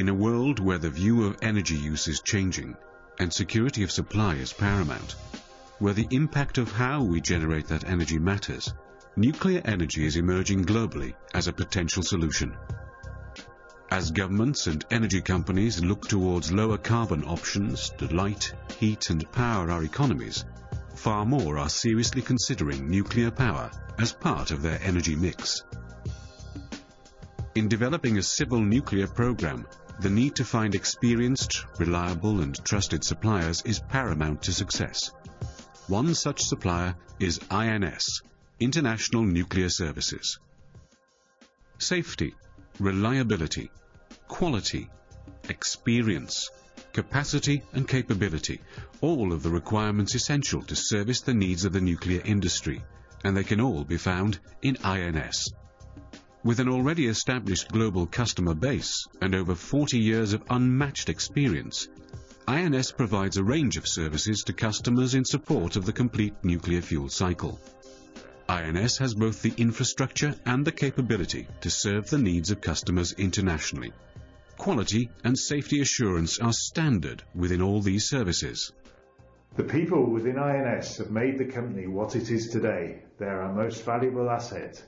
In a world where the view of energy use is changing and security of supply is paramount, where the impact of how we generate that energy matters, nuclear energy is emerging globally as a potential solution. As governments and energy companies look towards lower carbon options to light, heat and power our economies, far more are seriously considering nuclear power as part of their energy mix. In developing a civil nuclear program, the need to find experienced, reliable and trusted suppliers is paramount to success. One such supplier is INS, International Nuclear Services. Safety, reliability, quality, experience, capacity and capability, all of the requirements essential to service the needs of the nuclear industry, and they can all be found in INS. With an already established global customer base and over 40 years of unmatched experience, INS provides a range of services to customers in support of the complete nuclear fuel cycle. INS has both the infrastructure and the capability to serve the needs of customers internationally. Quality and safety assurance are standard within all these services. The people within INS have made the company what it is today. They're our most valuable asset.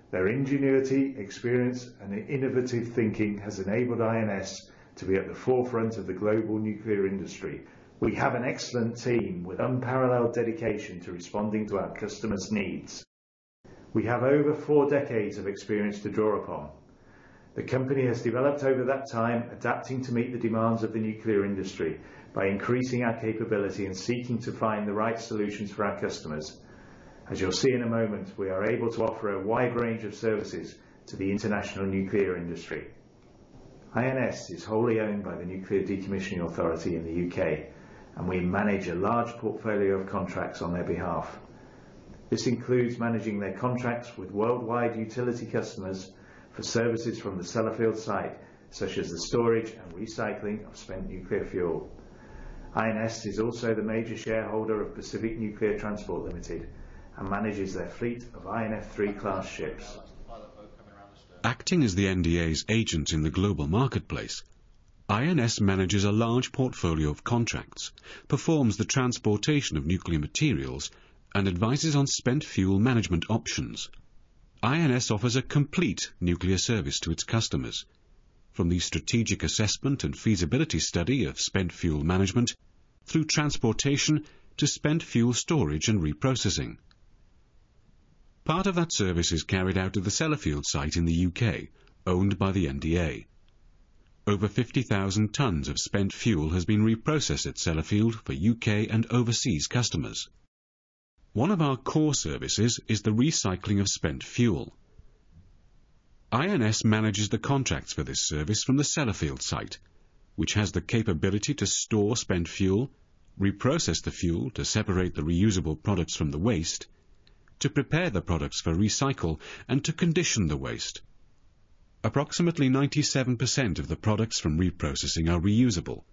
Their ingenuity, experience and innovative thinking has enabled INS to be at the forefront of the global nuclear industry. We have an excellent team with unparalleled dedication to responding to our customers' needs. We have over 4 decades of experience to draw upon. The company has developed over that time, adapting to meet the demands of the nuclear industry by increasing our capability and seeking to find the right solutions for our customers. As you'll see in a moment, we are able to offer a wide range of services to the international nuclear industry. INS is wholly owned by the Nuclear Decommissioning Authority in the UK, and we manage a large portfolio of contracts on their behalf. This includes managing their contracts with worldwide utility customers for services from the Sellafield site, such as the storage and recycling of spent nuclear fuel. INS is also the major shareholder of Pacific Nuclear Transport Limited and manages their fleet of INF3 class ships. Acting as the NDA's agent in the global marketplace, INS manages a large portfolio of contracts, performs the transportation of nuclear materials, and advises on spent fuel management options. INS offers a complete nuclear service to its customers, from the strategic assessment and feasibility study of spent fuel management, through transportation to spent fuel storage and reprocessing. Part of that service is carried out at the Sellafield site in the UK, owned by the NDA. Over 50,000 tonnes of spent fuel has been reprocessed at Sellafield for UK and overseas customers. One of our core services is the recycling of spent fuel. INS manages the contracts for this service from the Sellafield site, which has the capability to store spent fuel, reprocess the fuel to separate the reusable products from the waste, to prepare the products for recycle, and to condition the waste. Approximately 97% of the products from reprocessing are reusable,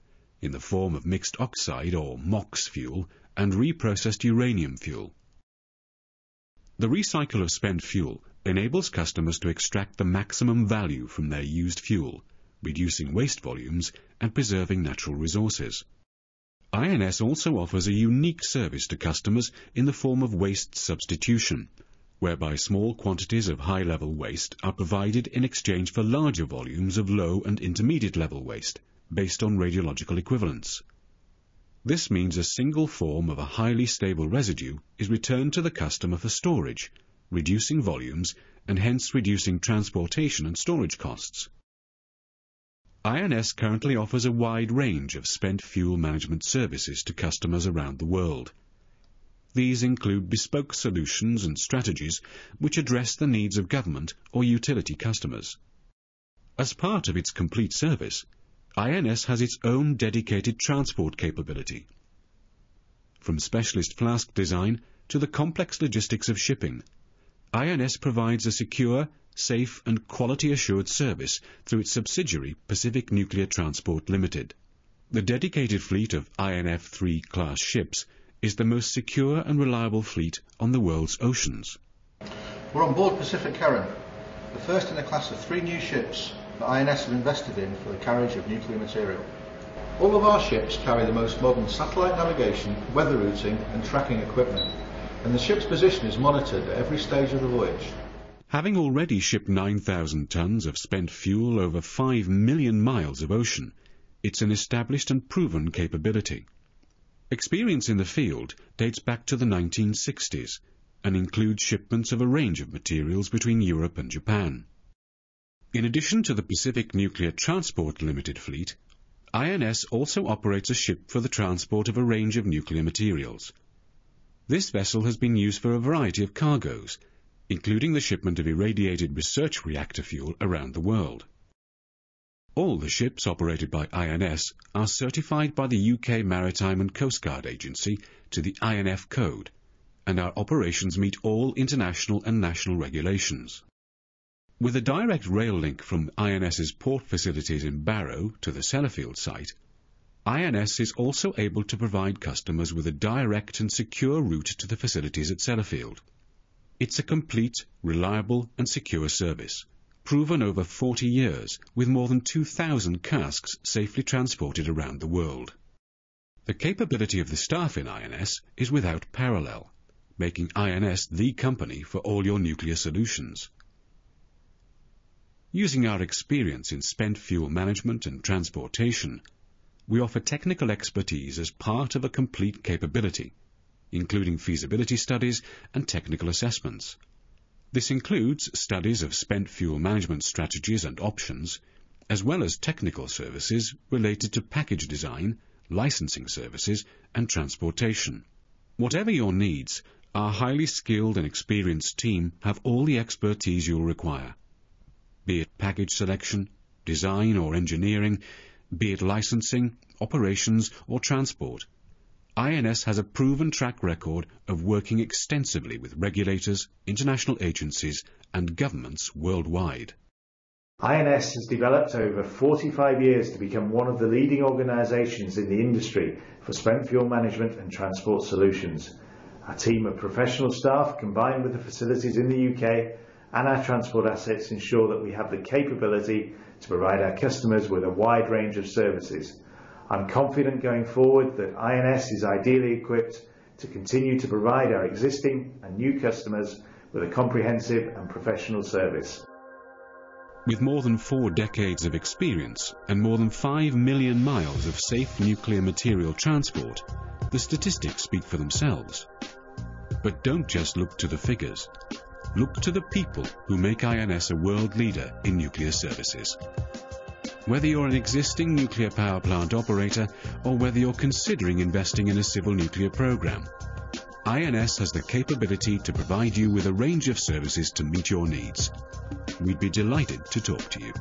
in the form of mixed oxide or MOX fuel and reprocessed uranium fuel. The recycle of spent fuel enables customers to extract the maximum value from their used fuel, reducing waste volumes and preserving natural resources. INS also offers a unique service to customers in the form of waste substitution, whereby small quantities of high-level waste are provided in exchange for larger volumes of low and intermediate-level waste, based on radiological equivalence. This means a single form of a highly stable residue is returned to the customer for storage, reducing volumes and hence reducing transportation and storage costs. INS currently offers a wide range of spent fuel management services to customers around the world. These include bespoke solutions and strategies which address the needs of government or utility customers. As part of its complete service, INS has its own dedicated transport capability. From specialist flask design to the complex logistics of shipping, INS provides a secure, safe and quality-assured service through its subsidiary Pacific Nuclear Transport Limited. The dedicated fleet of INF3 class ships is the most secure and reliable fleet on the world's oceans. We're on board Pacific Current, the first in a class of 3 new ships that INS have invested in for the carriage of nuclear material. All of our ships carry the most modern satellite navigation, weather routing and tracking equipment, and the ship's position is monitored at every stage of the voyage. Having already shipped 9,000 tons of spent fuel over 5 million miles of ocean, it's an established and proven capability. Experience in the field dates back to the 1960s and includes shipments of a range of materials between Europe and Japan. In addition to the Pacific Nuclear Transport Limited fleet, INS also operates a ship for the transport of a range of nuclear materials. This vessel has been used for a variety of cargoes, including the shipment of irradiated research reactor fuel around the world. All the ships operated by INS are certified by the UK Maritime and Coast Guard Agency to the INF code, and our operations meet all international and national regulations. With a direct rail link from INS's port facilities in Barrow to the Sellafield site, INS is also able to provide customers with a direct and secure route to the facilities at Sellafield. It's a complete, reliable and secure service, proven over 40 years, with more than 2,000 casks safely transported around the world. The capability of the staff in INS is without parallel, making INS the company for all your nuclear solutions. Using our experience in spent fuel management and transportation, we offer technical expertise as part of a complete capability, including feasibility studies and technical assessments. This includes studies of spent fuel management strategies and options, as well as technical services related to package design, licensing services, and transportation. Whatever your needs, our highly skilled and experienced team have all the expertise you'll require. Be it package selection, design or engineering, be it licensing, operations or transport, INS has a proven track record of working extensively with regulators, international agencies and governments worldwide. INS has developed over 45 years to become one of the leading organisations in the industry for spent fuel management and transport solutions. Our team of professional staff, combined with the facilities in the UK and our transport assets, ensure that we have the capability to provide our customers with a wide range of services. I'm confident going forward that INS is ideally equipped to continue to provide our existing and new customers with a comprehensive and professional service. With more than 4 decades of experience and more than 5 million miles of safe nuclear material transport, the statistics speak for themselves. But don't just look to the figures. Look to the people who make INS a world leader in nuclear services. Whether you're an existing nuclear power plant operator or whether you're considering investing in a civil nuclear program, INS has the capability to provide you with a range of services to meet your needs. We'd be delighted to talk to you.